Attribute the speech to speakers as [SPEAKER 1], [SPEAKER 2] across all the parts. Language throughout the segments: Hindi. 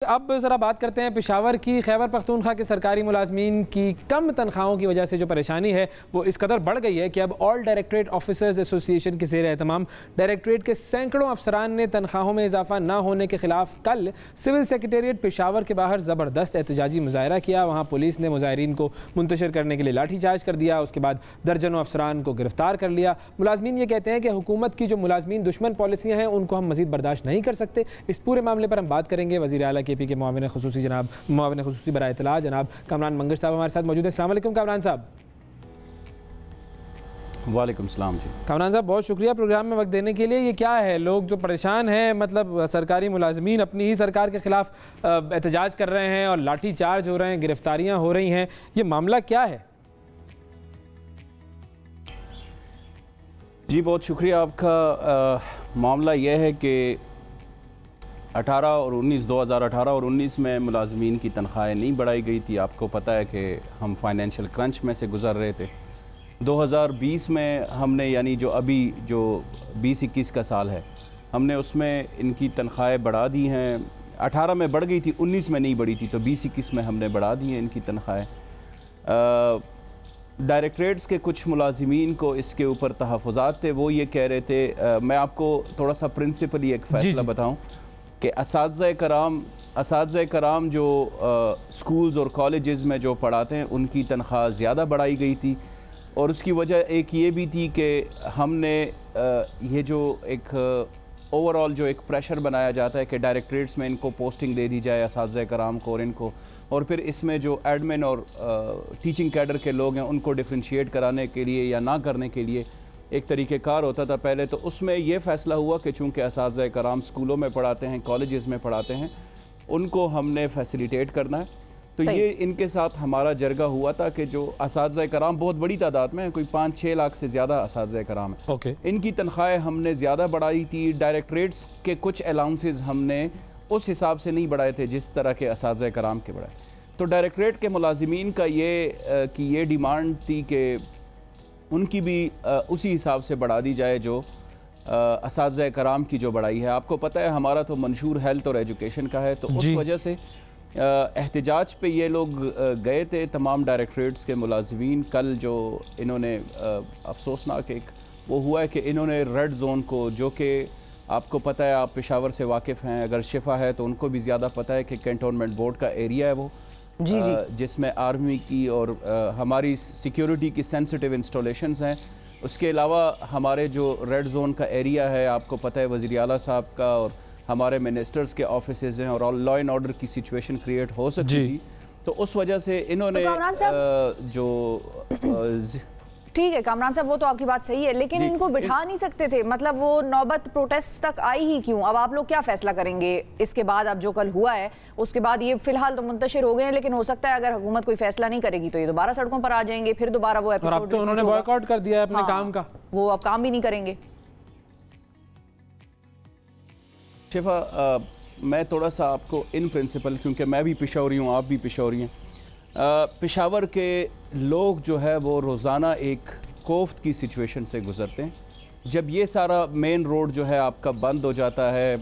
[SPEAKER 1] अब ज़रा बात करते हैं पेशावर की। खैबर पख्तूनख्वा के सरकारी मुलाजमीन की कम तनख्वाहों की वजह से जो परेशानी है वो इस कदर बढ़ गई है कि अब ऑल डायरेक्टरेट ऑफिसर्स एसोसिएशन के ज़ेर एहतमाम डायरेक्टरेट के सैकड़ों अफसरान ने तनख्वाहों में इजाफा न होने के खिलाफ कल सिविल सेक्रेटेरिएट पेशावर के बाहर ज़बरदस्त एहतजाजी मुजाहरा किया। वहाँ पुलिस ने मुजाहरीन को मुंतशिर करने के लिए लाठीचार्ज कर दिया। उसके बाद दर्जनों अफसरान को गिरफ्तार कर लिया। मुलाजमीन ये कहते हैं कि हुकूमत की जो मुलाजमीन दुश्मन पॉलिसियाँ हैं उनको हम मज़ीद बर्दाश्त नहीं कर सकते। इस पूरे मामले पर हम बात करेंगे। वज़ीर आला KP के मुआविन खुसूसी जनाब मुआविन खुसूसी बराए इत्तला जनाब कामरान मंगश साहब हमारे साथ मौजूद है। अस्सलाम वालेकुम कामरान साहब।
[SPEAKER 2] वालेकुम सलाम जी।
[SPEAKER 1] कामरान साहब बहुत शुक्रिया प्रोग्राम में वक्त देने के लिए। ये क्या है, लोग जो परेशान हैं, मतलब सरकारी मुलाजमीन अपनी ही सरकार के खिलाफ एहतजाज कर रहे हैं और लाठी चार्ज हो रहे हैं, गिरफ्तारियां हो रही हैं, ये मामला क्या है?
[SPEAKER 2] जी बहुत शुक्रिया आपका। मामला यह है कि 2018 और 19 में मुलाजमीन की तनख्वाहें नहीं बढ़ाई गई थी। आपको पता है कि हम फाइनेंशियल क्रंच में से गुज़र रहे थे। 2020 में हमने यानी जो 20-21 का साल है, हमने उसमें इनकी तनख्वाहें बढ़ा दी हैं। 18 में बढ़ गई थी, 19 में नहीं बढ़ी थी, तो 20-21 में हमने बढ़ा दी हैं इनकी तनख्वाहें। डायरेक्टरेट्स के कुछ मुलाजिमीन को इसके ऊपर तहफ़्फ़ुज़ात थे। वो ये कह रहे थे, मैं आपको थोड़ा सा प्रिंसिपली एक फ़ैसला बताऊँ कि असातिज़ा कराम जो स्कूल्स और कॉलेजेस में जो पढ़ाते हैं उनकी तनख्वाह ज़्यादा बढ़ाई गई थी। और उसकी वजह एक ये भी थी कि हमने ये जो एक ओवरऑल जो एक प्रेशर बनाया जाता है कि डायरेक्टरेट्स में इनको पोस्टिंग दे दी जाए असातिज़ा कराम को और इनको, और फिर इसमें जो एडमिन और टीचिंग कैडर के लोग हैं उनको डिफ्रेंशिएट कराने के लिए या ना करने के लिए एक तरीक़ेकार होता था पहले। तो उसमें ये फ़ैसला हुआ कि चूँकि असातिज़ा कराम स्कूलों में पढ़ाते हैं, कॉलेजेस में पढ़ाते हैं, उनको हमने फैसिलिटेट करना है। तो ये इनके साथ हमारा जरगा हुआ था कि जो असातिज़ा कराम बहुत बड़ी तादाद में है, कोई 5-6 लाख से ज़्यादा असातिज़ा कराम है, इनकी तनख्वाहें हमने ज़्यादा बढ़ाई थी। डायरेक्टरेट्स के कुछ अलाउंसेस हमने उस हिसाब से नहीं बढ़ाए थे जिस तरह के असातिज़ा कराम के बढ़ाए। तो डायरेक्टरेट के मुलाजिमीन का ये डिमांड थी कि उनकी भी उसी हिसाब से बढ़ा दी जाए जो असातिज़ा कराम की जो बढ़ाई है। आपको पता है हमारा तो मंशूर हेल्थ और एजुकेशन का है, तो उस वजह से एहतजाज पे ये लोग गए थे तमाम डायरेक्टरेट्स के मुलाजिमीन। कल जो इन्होंने अफसोसनाक एक वो हुआ है कि इन्होंने रेड जोन को, जो कि आपको पता है, आप पेशावर से वाकिफ़ हैं, अगर शिफा है तो उनको भी ज़्यादा पता है कि कैंटोनमेंट बोर्ड का एरिया है वो, जिसमें आर्मी की और हमारी सिक्योरिटी की सेंसिटिव इंस्टॉलेशंस हैं। उसके अलावा हमारे जो रेड जोन का एरिया है, आपको पता है वज़ीर आला साहब का और हमारे मिनिस्टर्स के ऑफिसेज़ हैं और लॉ एंड ऑर्डर की सिचुएशन क्रिएट हो सकती थी। तो उस वजह से इन्होंने
[SPEAKER 3] ठीक है कामरान साहब, वो तो आपकी बात सही है, लेकिन इनको बिठा नहीं सकते थे। मतलब वो नौबत प्रोटेस्ट तक आई ही क्यों? अब आप लोग क्या फैसला करेंगे इसके बाद? अब जो कल हुआ है उसके बाद ये फिलहाल तो मुंतशिर हो गए हैं, लेकिन हो सकता है अगर हुकूमत कोई फैसला नहीं करेगी तो ये दोबारा सड़कों पर आ जाएंगे, फिर दोबारा वो एपिसोड।
[SPEAKER 1] तो उन्होंने बॉयकॉट कर दिया अपने काम का,
[SPEAKER 3] वो अब काम भी नहीं करेंगे।
[SPEAKER 2] शिफा, मैं थोड़ा सा आपको इन प्रिंसिपल, क्योंकि मैं भी पेशावरी हूँ, आप भी पेशावरी हैं, पेशावर के लोग जो है वो रोज़ाना एक कोफ्त की सिचुएशन से गुज़रते हैं। जब ये सारा मेन रोड जो है आपका बंद हो जाता है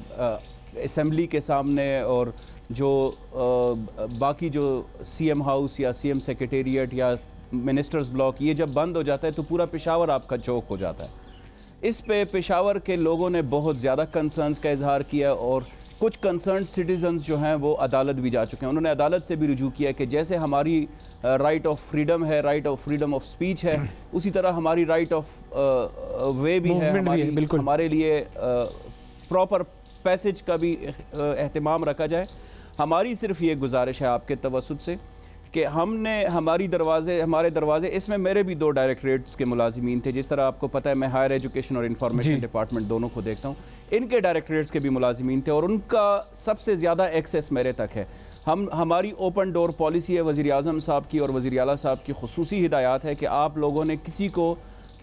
[SPEAKER 2] असम्बली के सामने, और जो बाकी जो CM हाउस या CM सेक्रेटेरिएट या मिनिस्टर्स ब्लॉक, ये जब बंद हो जाता है तो पूरा पेशावर आपका चौक हो जाता है। इस पे पेशावर के लोगों ने बहुत ज़्यादा कंसर्न्स का इजहार किया और कुछ कंसर्न सिटीजन्स जो हैं वो अदालत भी जा चुके हैं। उन्होंने अदालत से भी रुजू किया कि जैसे हमारी राइट ऑफ फ्रीडम है, right of freedom of speech है, उसी तरह हमारी राइट ऑफ वे भी है, हमारे लिए प्रॉपर पैसेज का भी एहतमाम रखा जाए। हमारी सिर्फ ये गुजारिश है आपके तवस्सुत से कि हमारे दरवाजे, इसमें मेरे भी 2 डायरेक्टरेट्स के मुलाजिमीन थे। जिस तरह आपको पता है मैं हायर एजुकेशन और इंफॉर्मेशन डिपार्टमेंट दोनों को देखता हूँ, इनके डायरेक्टरेट्स के भी मुलाजिमीन थे और उनका सबसे ज़्यादा एक्सेस मेरे तक है। हमारी ओपन डोर पॉलिसी है वज़ीर आज़म साहब की और वज़ीर आला साहब की खुसूसी हिदायत है कि आप लोगों ने किसी को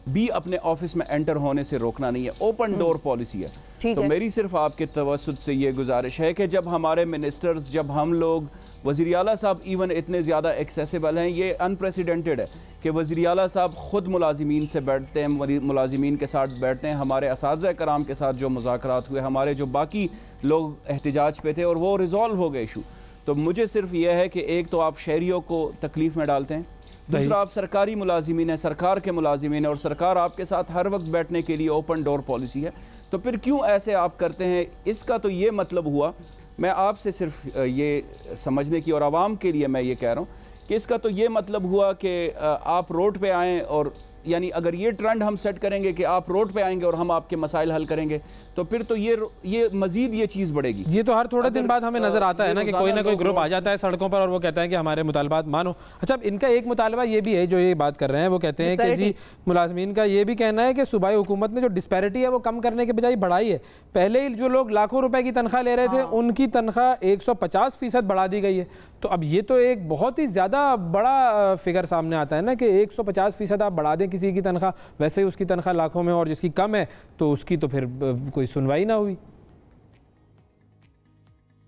[SPEAKER 2] भी अपने ऑफिस में एंटर होने से रोकना नहीं है। ओपन डोर पॉलिसी है। तो मेरी सिर्फ आपके तवज्जुह से ये गुजारिश है कि जब हमारे मिनिस्टर्स, जब हम लोग, वज़ीर आला साहब इवन इतने ज़्यादा एक्सेसिबल हैं, ये अनप्रेसिडेंटेड है कि वज़ीर आला साहब ख़ुद मुलाजिमीन से बैठते हैं, मुलाजिमीन के साथ बैठते हैं। हमारे असातिज़ा कराम के साथ जो मुज़ाकरात हुए, हमारे जो बाकी लोग एहतिजाज पे थे और वो रिज़ॉल्व हो गए इशू। तो मुझे सिर्फ ये है कि एक तो आप शहरियों को तकलीफ़ में डालते हैं, दूसरा आप सरकारी मुलाजिमीन हैं, सरकार के मुलाजिमीन हैं, और सरकार आपके साथ हर वक्त बैठने के लिए ओपन डोर पॉलिसी है। तो फिर क्यों ऐसे आप करते हैं? इसका तो ये मतलब हुआ, मैं आपसे सिर्फ ये समझने की और आवाम के लिए मैं ये कह रहा हूँ कि इसका तो ये मतलब हुआ कि आप रोड पे आएँ, और यानी अगर ये ट्रेंड हम सेट करेंगे कि आप रोड पे आएंगे और हम आपके मसाइल हल करेंगे, तो फिर तो ये मजीद ये चीज़ बढ़ेगी।
[SPEAKER 1] ये तो हर थोड़े दिन बाद हमें नजर आता है ना कि कोई ना कोई ग्रुप आ जाता है सड़कों पर और वो कहता है कि हमारे मुतालबात मानो। अच्छा, इनका एक मुतालबा ये भी है जो ये बात कर रहे हैं, वो कहते हैं कि जी मुलाजमीन का ये भी कहना है कि सूबाई हुकूमत ने जो डिस्पैरिटी है वो कम करने के बजाय बढ़ाई है। पहले ही जो लोग लाखों रुपए की तनख्वाह ले रहे थे उनकी तनख्वाह 150% बढ़ा दी गई है। तो अब ये तो एक बहुत ही ज़्यादा बड़ा फिगर सामने आता है ना कि 150% आप बढ़ा दें किसी की तनख्वाह, वैसे ही उसकी तनख्वाह लाखों में, और जिसकी कम है तो उसकी तो फिर कोई सुनवाई ना हुई।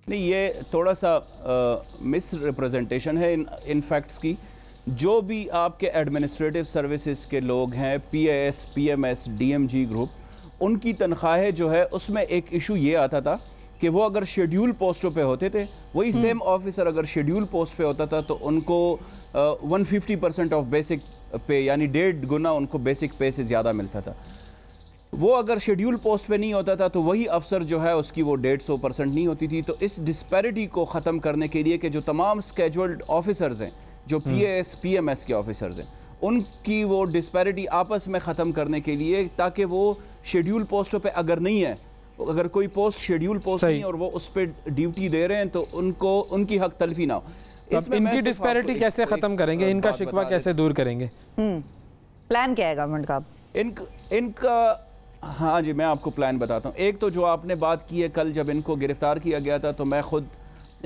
[SPEAKER 2] नहीं, ये थोड़ा सा मिस रिप्रेजेंटेशन है इन फैक्ट्स की। जो भी आपके एडमिनिस्ट्रेटिव सर्विसेज के लोग हैं, PAS, PMS, DMG ग्रुप, उनकी तनख्वाहें जो है उसमें एक इशू ये आता था कि वो अगर शेड्यूल पोस्टों पे होते थे, वही सेम ऑफिसर अगर शेड्यूल पोस्ट पे होता था तो उनको 150% ऑफ बेसिक पे, यानी 1.5 गुना उनको बेसिक पे से ज़्यादा मिलता था। वो अगर शेड्यूल पोस्ट पे नहीं होता था तो वही अफसर जो है उसकी वो 150% नहीं होती थी। तो इस डिस्पैरिटी को ख़त्म करने के लिए कि जो तमाम स्केड्यूल्ड ऑफिसर्स हैं, जो PAS, PMS के ऑफिसर्स हैं, उनकी वो डिस्पैरिटी आपस में ख़त्म करने के लिए, ताकि वो शेड्यूल पोस्टों पे अगर नहीं है, अगर कोई पोस्ट शेड्यूल पोस्ट नहीं और वो उस पर ड्यूटी दे रहे हैं, तो उनको उनकी हक तलफी ना हो।
[SPEAKER 1] इसमें इनकी डिस्पैरिटी कैसे खत्म करेंगे, इनका शिकवा कैसे दूर करेंगे?
[SPEAKER 3] प्लान क्या है गवर्नमेंट का?
[SPEAKER 2] इनका हाँ जी, मैं आपको प्लान बताता हूँ। एक तो जो आपने बात की है, कल जब इनको गिरफ्तार किया गया था तो मैं खुद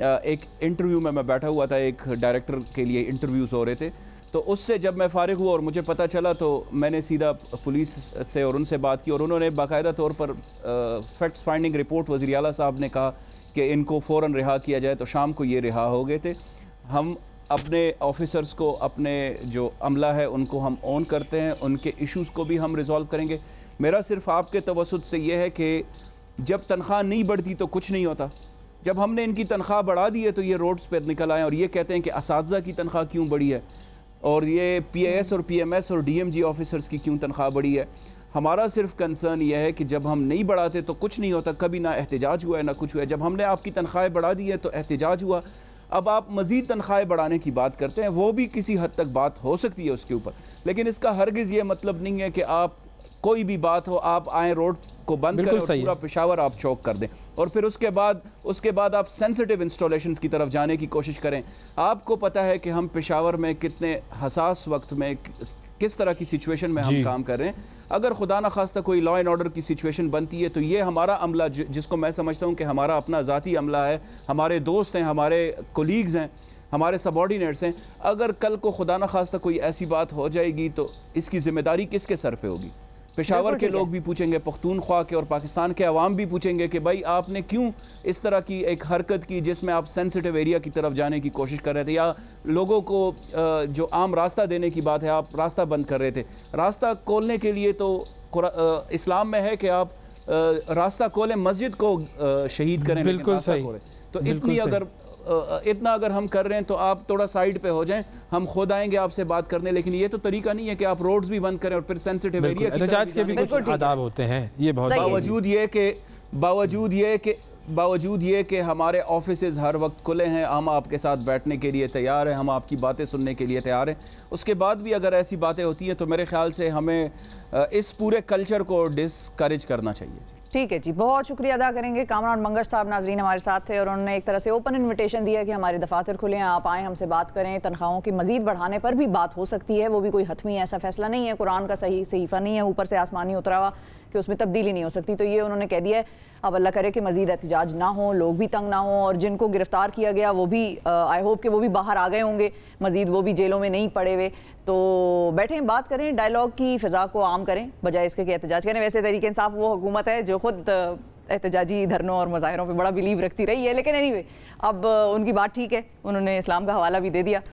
[SPEAKER 2] एक इंटरव्यू में मैं बैठा हुआ था, एक डायरेक्टर के लिए इंटरव्यूज़ हो रहे थे, तो उससे जब मैं फ़ारिग हुआ और मुझे पता चला तो मैंने सीधा पुलिस से और उनसे बात की, और उन्होंने बाकायदा तौर पर फैक्ट्स फाइंडिंग रिपोर्ट वज़ीर आला साहब ने कहा कि इनको फ़ौरन रिहा किया जाए, तो शाम को ये रिहा हो गए थे। हम अपने ऑफिसर्स को, अपने जो अमला है उनको हम ऑन करते हैं, उनके इश्यूज़ को भी हम रिज़ॉल्व करेंगे। मेरा सिर्फ आपके तवज्जुह से ये है कि जब तनख्वाह नहीं बढ़ती तो कुछ नहीं होता। जब हमने इनकी तनख्वाह बढ़ा दी है तो ये रोड्स पर निकल आए और ये कहते हैं कि असातिज़ा की तनख्वाह क्यों बढ़ी है, और ये PAS और PMS और DMG ऑफिसर्स की क्यों तनख्वाह बढ़ी है। हमारा सिर्फ कंसर्न ये है कि जब हम नहीं बढ़ाते तो कुछ नहीं होता, कभी ना एहतिजाज हुआ है ना कुछ हुआ है। जब हमने आपकी तनख्वाहें बढ़ा दी है तो एहतिजाज हुआ। अब आप मज़ीद तनख्वाहें बढ़ाने की बात करते हैं, वो भी किसी हद तक बात हो सकती है उसके ऊपर, लेकिन इसका हरगिज़ ये मतलब नहीं है कि आप कोई भी बात हो आप आए रोड को बंद करें और पूरा पेशावर आप चौक कर दें, और फिर उसके बाद आप सेंसिटिव इंस्टॉलेशंस की तरफ जाने की कोशिश करें। आपको पता है कि हम पेशावर में कितने हसास वक्त में किस तरह की सिचुएशन में हम काम कर रहे हैं। अगर खुदा न खास्ता कोई लॉ एंड ऑर्डर की सिचुएशन बनती है तो ये हमारा अमला, जिसको मैं समझता हूँ कि हमारा अपना ज़ाती अमला है, हमारे दोस्त हैं, हमारे कोलीग्स हैं, हमारे सबॉर्डिनेट्स हैं, अगर कल को खुदा न खास्ता कोई ऐसी बात हो जाएगी तो इसकी जिम्मेदारी किसके सर पे होगी? पेशावर के लोग भी पूछेंगे, पख्तूनख्वा के और पाकिस्तान के अवाम भी पूछेंगे कि भाई आपने क्यों इस तरह की एक हरकत की जिसमें आप सेंसिटिव एरिया की तरफ जाने की कोशिश कर रहे थे, या लोगों को जो आम रास्ता देने की बात है आप रास्ता बंद कर रहे थे। रास्ता खोलने के लिए तो इस्लाम में है कि आप रास्ता खोलें, मस्जिद को शहीद करें,
[SPEAKER 1] बिल्कुल सही।
[SPEAKER 2] तो इतना अगर हम कर रहे हैं तो आप थोड़ा साइड पे हो जाएं, हम खुद आएंगे आपसे बात करने। लेकिन ये तो तरीका नहीं है कि आप रोड्स भी बंद करें और फिर सेंसिटिव एरिया की तरफ
[SPEAKER 1] के भी कुछ आदाब होते हैं। ये बहुत
[SPEAKER 2] बावजूद ये कि हमारे ऑफिसेज हर वक्त खुले हैं, हम आपके साथ बैठने के लिए तैयार हैं, हम आपकी बातें सुनने के लिए तैयार हैं, उसके बाद भी अगर ऐसी बातें होती हैं तो मेरे ख्याल से हमें इस पूरे कल्चर को डिस्करेज करना चाहिए।
[SPEAKER 3] ठीक है जी, बहुत शुक्रिया अदा करेंगे। कामरान मंगश साहब नाजरीन हमारे साथ थे और उन्होंने एक तरह से ओपन इन्विटेशन दिया कि हमारे दफातर खुले हैं, आप आएँ, हमसे बात करें। तनख्वाहों की मजीद बढ़ाने पर भी बात हो सकती है, वो भी कोई हतमी ऐसा फैसला नहीं है, कुरान का सही सहीफ़ा नहीं है ऊपर से आसमानी उतरा हुआ कि उसमें तब्दीली नहीं हो सकती। तो ये उन्होंने कह दिया है। अब अल्लाह करे कि मजीद एहतजाज ना हो, लोग भी तंग ना हो, और जिनको गिरफ्तार किया गया वो भी आई होप कि वो भी बाहर आ गए होंगे, मजीद वो भी जेलों में नहीं पड़े हुए। तो बैठें, बात करें, डायलॉग की फ़िज़ा को आम करें बजाय इसके कि एहतजाज करें। वैसे तहरीक इंसाफ वो हुकूमत है जो खुद एहतजाजी धरनों और मुजाहरों पे बड़ा बिलीव रखती रही है, लेकिन एनीवे अब उनकी बात ठीक है, उन्होंने इस्लाम का हवाला भी दे दिया।